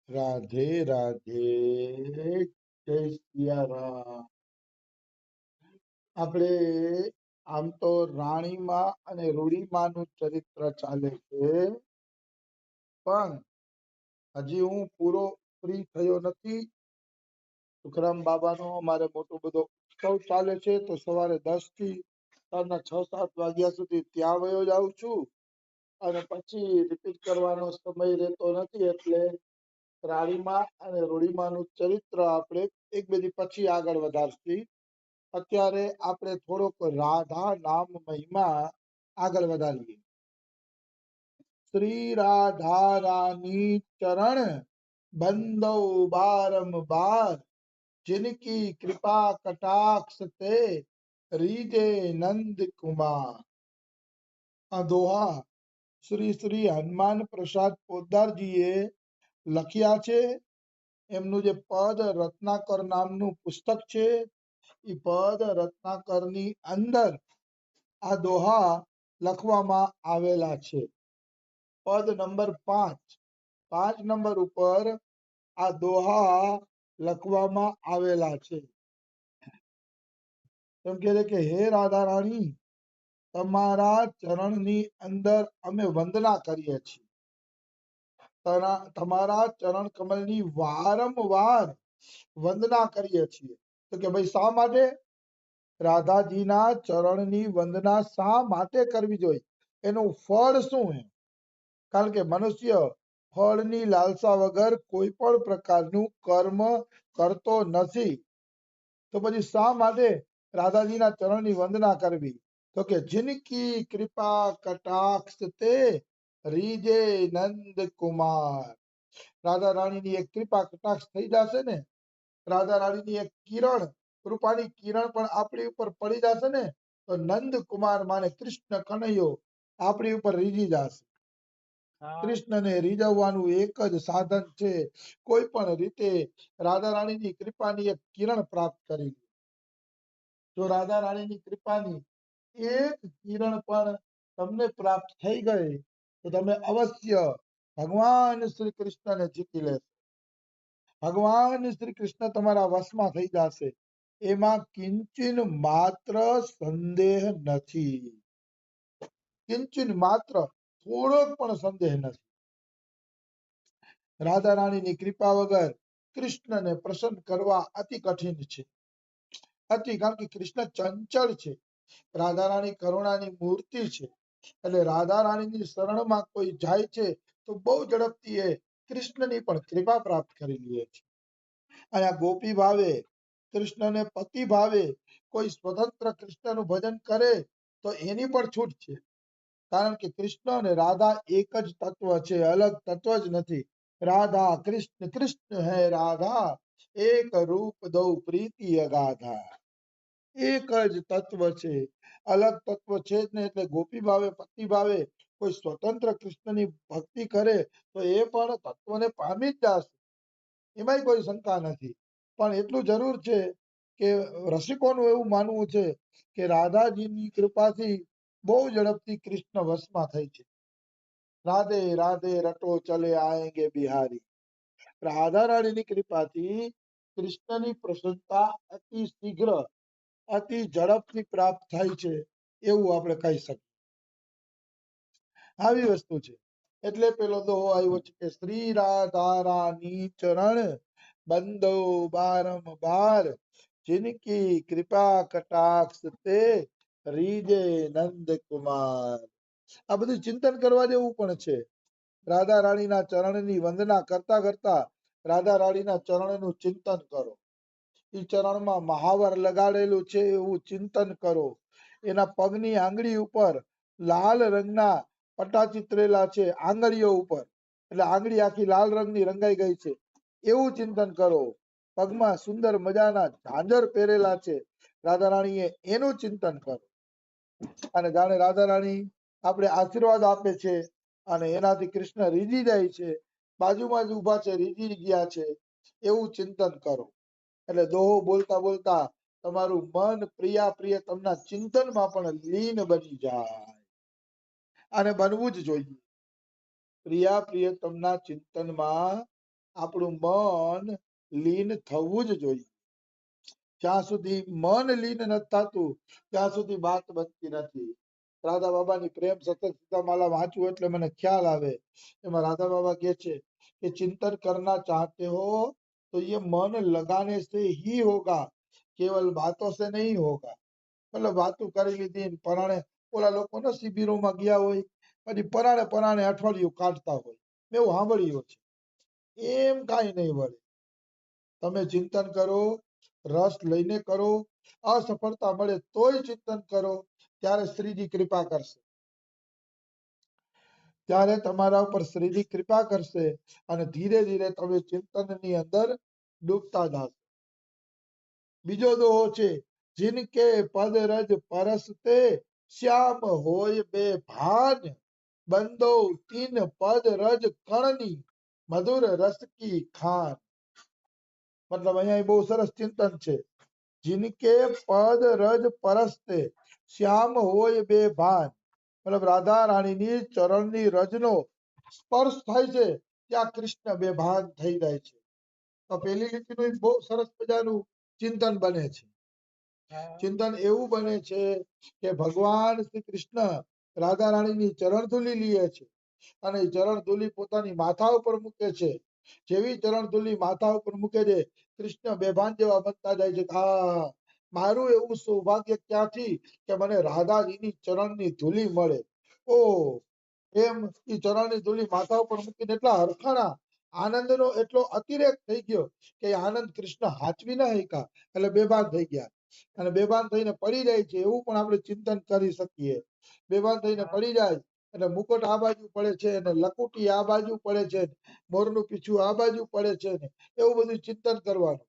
રાધે રાધે, જય સિયારામ. આપણે આમ તો રાણીમાં અને રૂડીમાંનું ચરિત્ર ચાલે છે, પણ હજી હું પૂરો ફ્રી થયો નથી. સુખરામ બાબાનો અમારે મોટો બધો ઉત્સવ ચાલે છે, તો સવારે 10 થી સાંજના 6-7 વાગ્યા સુધી ત્યાં વયો જાઉં છું, અને પછી રિપીટ કરવાનો સમય રહેતો નથી. એટલે રાણીમાં અને રૂડીમાંનું ચરિત્ર આપણે એક બે દી પછી આગળ વધારશી. અત્યારે આપણે થોડોક રાધા નામ મહિમા આગળ વધારીએ. શ્રી રાધા રાની ચરણ બંદો બારંબાર, जिनकी कृपा कटाक्ष ते રીજે નંદ કુમાર. આ દોહા શ્રી શ્રી હનુમાન પ્રસાદ પોદ્દારજીએ લખ્યા છે. એમનું જે પદ રત્નાકર નામનું પુસ્તક છે, એ પદ રત્નાકરની અંદર આ દોહા લખવામાં આવેલા છે. પદ નંબર 5, 5 નંબર ઉપર આ દોહા લખવામાં આવેલા છે. એમ કહે છે કે હે રાધા રાણી, તમારા ચરણની અંદર અમે વંદના કરીએ છીએ. તમારા ચરણ કમળની વારંવાર વંદના કરીએ છીએ. તો કે ભાઈ શા માટે? રાધાજીના ચરણની વંદના શા માટે કરવી જોઈએ? એનું ફળ શું છે? કારણ કે મનુષ્ય ફળની લાલસા વગર કોઈ પણ પ્રકારનું કર્મ કરતો નથી. તો પછી શા માટે રાધાજીના ચરણની વંદના કરવી? તો કે જિનકી કૃપા કટાક્ષ તે રીજે નંદ કુમાર. રાધા રાણીની એક કૃપા કટાક્ષ થઈ જશે ને, રાધા રાણીની એક કિરણ, કૃપાની કિરણ પણ આપણી ઉપર પડી જશે ને, તો નંદ કુમાર માને કૃષ્ણ કનૈયો આપણી ઉપર રીઝી જશે. કૃષ્ણને રીઝવવાનું એક જ સાધન છે, કોઈ પણ રીતે રાધા રાણીની કૃપાની એક કિરણ પ્રાપ્ત કરી. જો રાધા રાણીની કૃપાની એક કિરણ પણ તમને પ્રાપ્ત થઈ ગઈ, તો તમે અવશ્ય ભગવાન શ્રી કૃષ્ણને જીતી લેશો. ભગવાન શ્રી કૃષ્ણ તમારા વશમાં થઈ જશે, એમાં કિંચિન માત્ર સંદેહ નથી. કિંચિન માત્ર થોડોક પણ સંદેહ નથી. રાધા રાણીની કૃપા વગર કૃષ્ણને પ્રસન્ન કરવા અતિ કઠિન છે. અતિ, કારણ કે કૃષ્ણ ચંચળ છે, રાધા રાણી કરુણાની મૂર્તિ છે. એટલે રાધા રાણીની શરણમાં કોઈ જાય છે તો બહુ ઝડપથી એ કૃષ્ણની પણ કૃપા પ્રાપ્ત કરી લે છે. અહીંયા ગોપી ભાવે, કૃષ્ણને પતિ ભાવે કોઈ સ્વતંત્ર કૃષ્ણનું ભજન કરે તો એની પણ છૂટ છે. કારણ કે કૃષ્ણ અને રાધા એક જ તત્વ છે, અલગ તત્વ જ નથી. રાધા કૃષ્ણ, કૃષ્ણ હે રાધા, એક રૂપ દો પ્રીતિ અગાધા. એક જ તત્વ છે, અલગ તત્વ છે જ નહીં. એટલે ગોપી ભાવે, પતિ ભાવે કોઈ સ્વતંત્ર કૃષ્ણની ભક્તિ કરે તો એ પણ તત્વને પામી જ જશે, એમાંય કોઈ શંકા નથી. પણ એટલું જરૂર છે કે રસિકોનું એવું માનવું છે કે રાધાજીની કૃપાથી બહુ ઝડપથી કૃષ્ણ વશમાં થઈ છે. રાધે રાધે રટો ચલે આએંગે બિહારી. રાધા રાણીની કૃપાથી કૃષ્ણની પ્રસન્નતા અતિ શીઘ્ર, અતિ ઝડપથી પ્રાપ્ત થાય છે, એવું આપણે કહી શકીએ. આવી વસ્તુ છે. એટલે પેલો દોહો આવ્યો છે કે શ્રી રાધા રાની ચરણ બંદો બારંબાર, जिनकी कृपा कटाक्ष ते રીજે નંદ કુમાર. આ બધું ચિંતન કરવા જેવું પણ છે. રાધા રાણીના ચરણની વંદના કરતા કરતા રાધા રાણીના ચરણનું ચિંતન કરો. એ ચરણમાં મહાવર લગાડેલું છે એવું ચિંતન કરો. એના પગની આંગળી ઉપર લાલ રંગના પટ્ટા ચિતરેલા છે, આંગળીઓ ઉપર, એટલે આંગળી આખી લાલ રંગની રંગાઈ ગઈ છે એવું ચિંતન કરો. પગમાં સુંદર મજાના ઝાંઝર પહેરેલા છે રાધા રાણીએ, એનું ચિંતન કરો. અને જાણે રાધા રાણી આપણે આશીર્વાદ આપે છે અને એનાથી કૃષ્ણ રીઝી જાય છે, બાજુમાં જ ઉભા છે, રીઝી ગયા છે, એવું ચિંતન કરો. એટલે દોહો બોલતા બોલતા તમારું મન પ્રિયા પ્રિયતમના ચિંતનમાં પણ લીન બની જાય. અને બનવું જ જોઈએ. પ્રિયા પ્રિયતમના ચિંતનમાં આપણું મન લીન થવું જ જોઈએ. જ્યાં સુધી મન લીન નથી થતું ત્યાં સુધી વાત બનતી નથી. રાધા બાબાની પ્રેમ સતત સીતામાલા વાંચું એટલે મને ખ્યાલ આવે. એમાં રાધા બાબા કહે છે કે ચિંતન કરના ચાહતે હો તો ये मन लगाने से ही होगा, केवल बातों से नहीं होगा. મતલબ વાતો કરી લીધી ને પરાણે ઓલા લોકો ને શિબિરોમાં ગયા હોય પછી પરાણે પરાણે અઠવાડિયું કાઢતા હોય મેં એવું સાંભળ્યું છે. એમ કાંઈ નહીં વળે. તમે ચિંતન કરો, રસ લઈને કરો, અસફળતા મળે તોય ચિંતન કરો, ત્યારે શ્રીજી કૃપા કરશે. ત્યારે તમારા ઉપર શ્રીજી કૃપા કરશે અને ધીરે ધીરે તમે ચિંતનની અંદર ડૂબતા જાશો. બીજો દોહો છે, जिनके पद रज परसते श्याम होय बे भान, बंदो तीन पद रज कणनी મધુર રસ કી ખાન. મતલબ અહીંયા બહુ સરસ ચિંતન છે. जिनके पद रज परसते श्याम होय बे भान, મતલબ રાધા રાણીની ચરણની રજનો સ્પર્શ થાય છે ત્યાં કૃષ્ણ બેભાન થઈ જાય છે. તો પેલી લીટીનું બહુ સરસ મજાનું ચિંતન બને છે. ચિંતન એવું બને છે કે ભગવાન શ્રી કૃષ્ણ રાધા રાણીની ચરણ ધૂલી લે છે અને ચરણ ધૂલી પોતાની માથા ઉપર મૂકે છે. જેવી ચરણ ધૂલી માથા ઉપર મૂકે છે કૃષ્ણ બેભાન જેવા બનતા જાય છે. હા, મારું એવું સૌભાગ્ય ક્યાંથી કે મને રાધાજીની ચરણની ધૂલી મળે. ઓ એમ એ ચરણની ધૂલી માથા ઉપર મૂકીને એટલા હરખાણા આનંદનો એટલો અતિરેક થઈ ગયો કે આનંદ કૃષ્ણ હાચવી ના શક્યા એટલે બેભાન થઈ ગયા અને બેભાન થઈને પડી જાય છે. એવું પણ આપણે ચિંતન કરી શકીએ. બેભાન થઈને પડી જાય અને મુકટ આ બાજુ પડે છે અને લકુટી આ બાજુ પડે છે, મોરનું પીછું આ બાજુ પડે છે ને એવું બધું ચિંતન કરવાનું.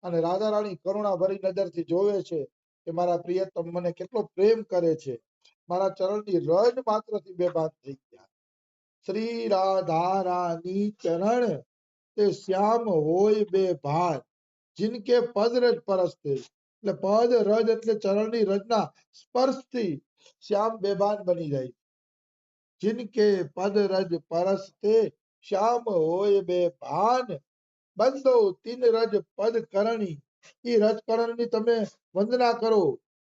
અને રાધા રાણી કરુણા ભરી નજરથી જોવે છે કે મારા પ્રિયતમ મને કેટલો પ્રેમ કરે છે. મારા ચરણની રજ માત્રથી બેભાન થઈ ગયા. શ્રી રાધા રાની ચરણ તે શ્યામ હોય બે ભાર, जिनके पद रज परसते, એટલે પદ રજ એટલે ચરણની રજના સ્પર્શથી શ્યામ બેભાન બની જાય. जिनके पद रज परसते श्याम होय बे भान, બંધો તીન રજ પદ કરણી. એ રજ કરણની તમે વંદના કરો.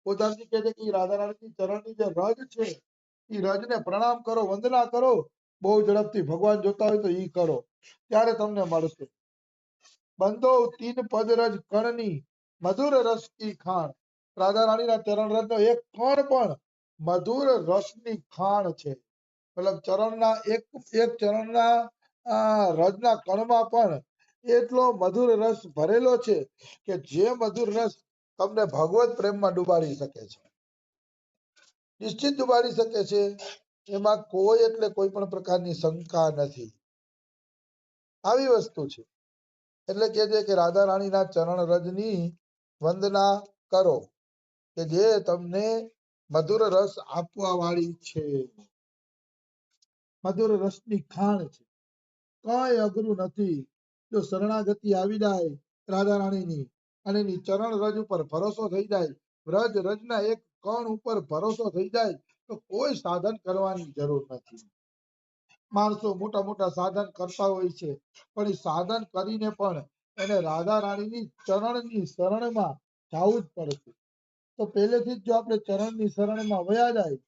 પોતાની કહે છે કે રાધા રાણીની ચરણની જે રજ છે એ રજને પ્રણામ કરો, વંદના કરો. બહુ ઝડપથી ભગવાન જોતા હોય તો ઈ કરો ત્યારે તમને મળશે. બંધો તીન પદ રજ કણની મધુર રસ કી ખાણ. રાધા રાણીના ચરણ રજનો એક કણ પણ મધુર રસની ખાણ છે. મતલબ ચરણના એક એક ચરણના રજના કણમાં પણ એટલો મધુર રસ ભરેલો છે કે જે મધુર રસ તમને ભગવત પ્રેમમાં ડુબાડી શકે છે. નિશ્ચિત ડુબાડી શકે છે. એમાં કોઈ એટલે કોઈ પણ પ્રકારની શંકા નથી. આવી વસ્તુ છે. એટલે કે છે કે રાધા રાણીના ચરણ રજની વંદના કરો કે જે તમને મધુર રસ આપવા વાળી છે. મધુર રસની ખાણ છે. કઈ અઘરું નથી. જો શરણાગતિ આવી જાય રાધા રાણીની અને એની ચરણ રજ ઉપર ભરોસો થઈ જાય, રજ રજના એક કણ ઉપર ભરોસો થઈ જાય તો કોઈ સાધન કરવાની જરૂર નથી. માણસો મોટા મોટા સાધન કરતા હોય છે પણ એ સાધન કરીને પણ એને રાધા રાણીની ચરણની શરણમાં જવું જ પડશે. તો પહેલેથી જ જો આપણે ચરણની શરણમાં વયા જાય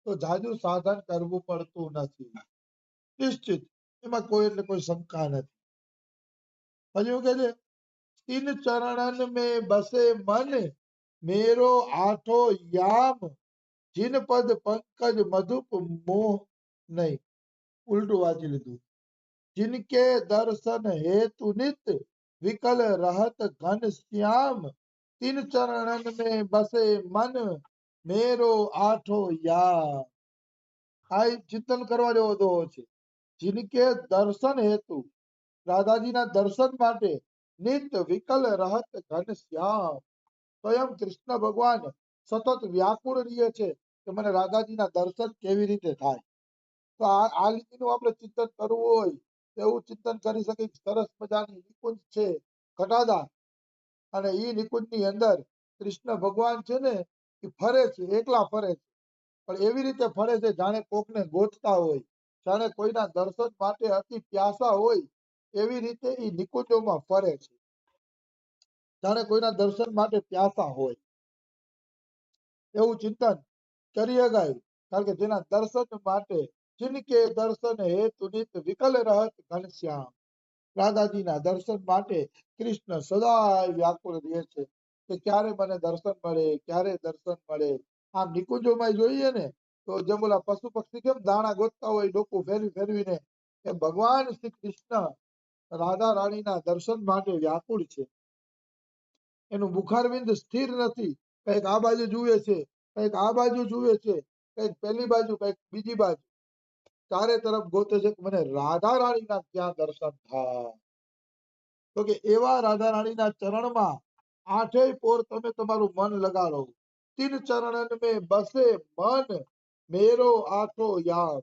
તો જાજુ સાધન કરવું પડતું નથી. નિશ્ચિત એમાં કોઈ એટલે કોઈ શંકા નથી. હજુ કે છે તીન ચરણન में बसे मन, मेरो आठो याम, जिन पद पंकज मधुप मोह नहीं. ઉલટું વાંચી લીધું. जिनके दर्शन हेतु नित विकल रहत घन श्याम, तीन चरणन में बसे मन, मेरो आठो याम. આ ચિંતન કરવા જેવો દોહો છે. जिनके दर्शन हेतु, રાધાજીના દર્શન માટે નિત વિકલ રહત ઘન શ્યામ, સ્વયં કૃષ્ણ ભગવાન સતત વ્યાકુળ રહે છે કે મને રાધાજીના દર્શન કેવી રીતે થાય. તો આ લીટીનું આપણે ચિંતન કરવું હોય એવું ચિંતન કરી શકે. સરસ મજાની નિકુંજ છે ઘટાદાર અને એ નિકુંજની અંદર કૃષ્ણ ભગવાન છે ને એ ફરે છે, એકલા ફરે છે પણ એવી રીતે ફરે છે જાણે કોકને ગોતતા હોય, જાણે કોઈના દર્શન માટે અતિ પ્યાસા હોય એવી રીતે એ નિકુંજોમાં ફરે છે, જાણે કોઈના દર્શન માટે પ્યાસા હોય એવું ચિંતન કરી શકાય. કારણ કે જેના દર્શન માટે જિનકે દર્શન હેતુ નિત વિકલ રહત ઘનશ્યામ, રાધાજીના દર્શન માટે કૃષ્ણ સદાય વ્યાકુળ રહે છે કે ક્યારે મને દર્શન મળે, ક્યારે દર્શન મળે. આમ નિકુંજોમાં જોઈએ ને તો જેમ ઓલા પશુ પક્ષી કેમ દાણા ગોતતા હોય ડોકું ફેરવી ફેરવીને, એ ભગવાન શ્રી કૃષ્ણ રાધા રાણીના દર્શન માટે વ્યાકુળ છે. એનું મુખારવિંદ સ્થિર નથી, કઈક આ બાજુ જુએ છે, કઈક આ બાજુ જુએ છે, કઈક પેલી બાજુ, કઈક બીજી બાજુ, ચારે તરફ ગોતે છે કે મને રાધા રાણીના ક્યાં દર્શન થાય. તો કે એવા રાધા રાણીના ચરણમાં આઠેય પોર તમે તમારું મન લગાડો. તીન ચરણન મેં બસે મન મેરો આઠો યાદ.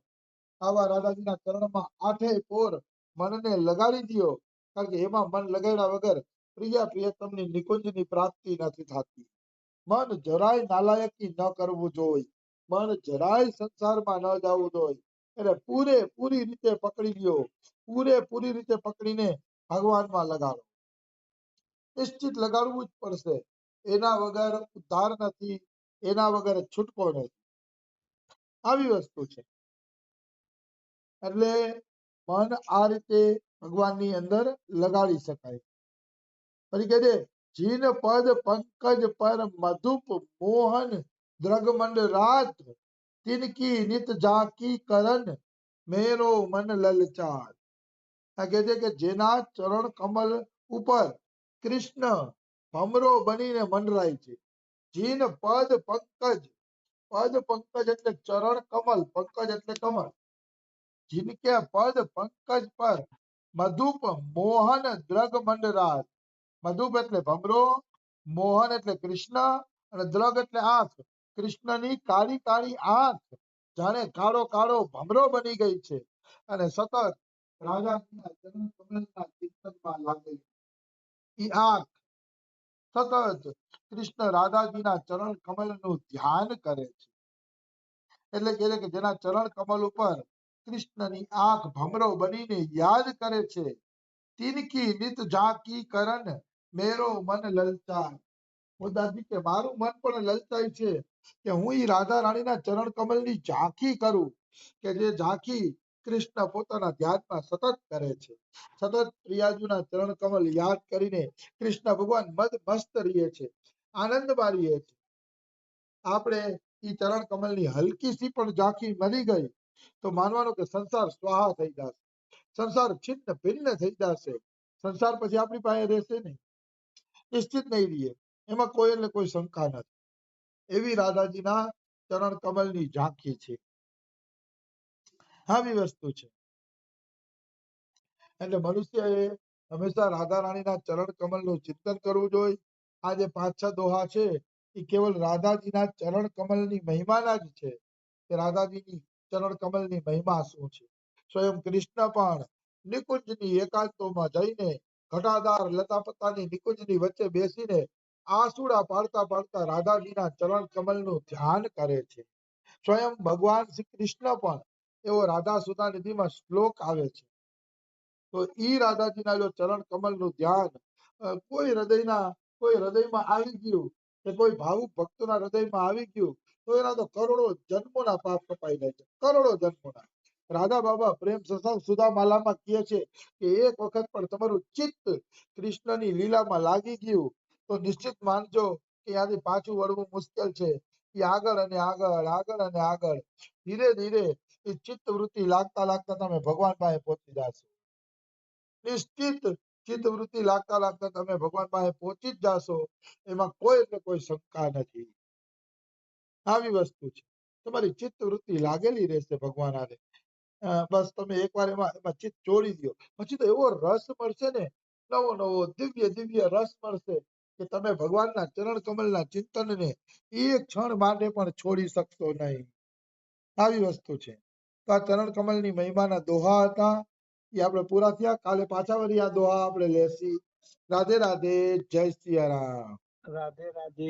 આવા રાધાજીના ચરણમાં આઠેય પોર મનને લગાડી દ્યો. કારણ કે એમાં મન લગાડ્યા વગર પ્રિય પ્રિયતમની નિકુંજની પ્રાપ્તિ નથી થતી. મન જરાય નાલાયકી ન કરવું જોઈએ, મન જરાય સંસારમાં ન જવું જોઈએ. એટલે પૂરેપૂરી રીતે પકડી લ્યો, પૂરેપૂરી રીતે પકડીને ભગવાનમાં લગાડો. નિશ્ચિત લગાડવું જ પડશે, એના વગર ઉદ્ધાર નથી, એના વગર છૂટકો નથી. આવી વસ્તુ છે. એટલે મન આ રીતે ભગવાનની અંદર લગાડી શકાય. ફરી કહે છે, જીન પદ પંકજ પર મધુપ મોહન દ્રગમંડ રાત, તિનકી નિત ઝાંકી કરન મેરો મન લલચાર. આ કહે છે કે જેના ચરણ કમલ ઉપર કૃષ્ણ ભમરો બનીને મંડરાય છે. જીન પદ પંકજ, પદ પંકજ એટલે ચરણ કમલ, પંકજ એટલે કમળ. જીનકે પદ પંકજ પર મધુપ મોહન દ્રગ મંડરાજ. મધુપ એટલે ભમરો, મોહન એટલે કૃષ્ણ, અને દ્રગ એટલે આંખ. કૃષ્ણની કાળી કાળી આંખ જાણે કાળો કાળો ભમરો બની ગઈ છે અને સતત રાજાજીના ચરણ કમલના ચિંતનમાં લાગેલી. ઈ આંખ સતત કૃષ્ણ રાધાજીના ચરણ કમલનું ધ્યાન કરે છે. એટલે કહે છે કે જેના ચરણ કમલ ઉપર કૃષ્ણની આંખ ભમરો બનીને યાદ કરે છે. તિનકી નિત ઝાંકી કરન મેરો મન લલચાય. દાદી કે મારું મન પણ લલચાય છે કે હું ઈ રાધા રાણીના ચરણ કમલની ઝાંખી કરું, કે જે ઝાંખી કૃષ્ણ પોતાના ધ્યાનમાં સતત કરે છે. સતત પ્રિયાજીના ચરણ કમલ યાદ કરીને કૃષ્ણ ભગવાન મદ મસ્ત રહીએ છે, આનંદમાં રહીએ છે. આપણે ઈ ચરણ કમલની હલકી સી પણ ઝાંખી મળી ગઈ તો માનવાનું કે સંસાર સ્વાહા થઈ જશે, સંસાર છિન્ન ભિન્ન થઈ જશે. સંસાર પછી આપણી પાસે રહેશે નહીં, નિશ્ચિત નહીં રહીએ, એમાં કોઈ એટલે કોઈ શંકા નથી. એવી રાધાજીના ચરણ કમલની ઝાંખી છે. આવી વસ્તુ છે. એટલે મનુષ્યએ હંમેશા રાધા રાણીના ચરણ કમલનું ચિંતન કરવું જોઈએ. આ જે 5-6 દોહા છે એ કેવલ રાધાજીના ચરણ કમલની મહિમાના જ છે કે રાધાજીની ચરણ કમલની મહિમા શું છે. સ્વયં કૃષ્ણ પણ નિકુંજની એકાંતોમાં જઈને ઘટાદાર લતાપતાની નિકુંજની વચ્ચે બેસીને આંસુડા પાડતા પાડતા રાધાજીના ચરણ કમલનું ધ્યાન કરે છે. સ્વયં ભગવાન શ્રી કૃષ્ણ પણ એવો રાધા સુધાનિધિમાં શ્લોક આવે છે. તો ઈ રાધાજીના જો ચરણ કમલનું ધ્યાન કોઈ હૃદયમાં આવી ગયું, કે કોઈ ભાવુક ભક્તોના હૃદયમાં આવી ગયું તો એના તો કરોડો જન્મોના પાપ કપાઈ જાય છે, કરોડો જન્મોના. રાધા બાબા પ્રેમ સત્સંગ સુધા માલામાં કહે છે કે એક વખત પણ તમારું ચિત્ત કૃષ્ણની લીલામાં લાગી ગયું તો નિશ્ચિત માનજો કે ત્યાંથી પાછું વળવું મુશ્કેલ છે. એ આગળ અને આગળ, આગળ અને આગળ, ધીરે ધીરે એ ચિત્ત વૃત્તિ લાગતા લાગતા તમે ભગવાન પાસે પહોંચી જશો. નિશ્ચિત ચિત્ત વૃત્તિ લાગતા લાગતા તમે ભગવાન પાસે પહોંચી જ જાશો, એમાં કોઈ એટલે કોઈ શંકા નથી. આવી વસ્તુ છે. તમારી ચિત્ત વૃત્તિ લાગેલી રહેશે ભગવાન આને. બસ તમે એકવાર એમાં ચિત્ત જોડી દો પછી તો એવો રસ મળશે ને, નવો નવો દિવ્ય દિવ્ય રસ મળશે કે તમે ભગવાનના ચરણ કમલના ચિંતનને એક ક્ષણ માટે પણ છોડી શકશો નહીં. આવી વસ્તુ છે. તો આ ચરણ કમલની મહિમાના દોહા હતા, એ આપણે પૂરા થયા. કાલે પાછા વળી આ દોહા આપણે લેશી. રાધે રાધે, જય સિયા રામ. રાધે રાધે.